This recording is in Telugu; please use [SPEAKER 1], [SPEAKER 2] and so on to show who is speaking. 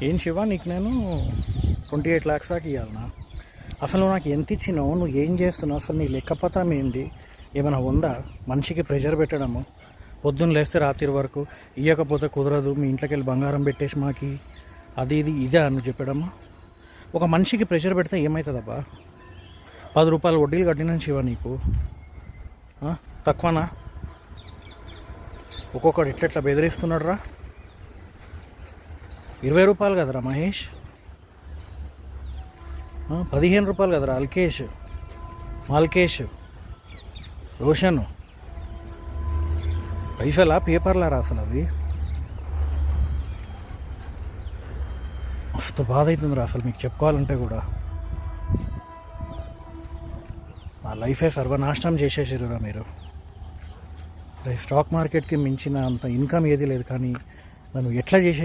[SPEAKER 1] ఏం శివ, నీకు నేను 28 lakhs దాకా ఇవ్వాలన్నా? అసలు నువ్వు నాకు ఎంత ఇచ్చినావు, నువ్వు ఏం చేస్తున్నావు, అసలు నీ లెక్కపత్రం ఏంటి? ఏమైనా ఉందా? మనిషికి ప్రెషర్ పెట్టడము, పొద్దున్న లేస్తే రాత్రి వరకు ఇవ్వకపోతే కుదరదు, మీ ఇంట్లోకి వెళ్ళి బంగారం పెట్టేసి మాకి అది ఇది ఇదే అని చెప్పడము. ఒక మనిషికి ప్రెషర్ పెడితే ఏమవుతుందబ్బా? 10 రూపాయలు వడ్డీలు కట్టినాను శివ నీకు, తక్కువనా? ఒక్కొక్కడు ఎట్లెట్లా బెదిరిస్తున్నాడు రా. 20 రూపాయలు కదరా మహేష్, 15 రూపాయలు కదరా అల్కేష్, మాల్కేష్, రోషన్. పైసలా పేపర్లా రా అసలు అవి? మస్తు బాధ అవుతుందిరా అసలు మీకు చెప్పుకోవాలంటే కూడా. నా లైఫే సర్వనాశనం చేసేసారురా మీరు. స్టాక్ మార్కెట్కి మించిన అంత ఇన్కమ్ ఏది లేదు, కానీ నన్ను ఎట్లా చేసే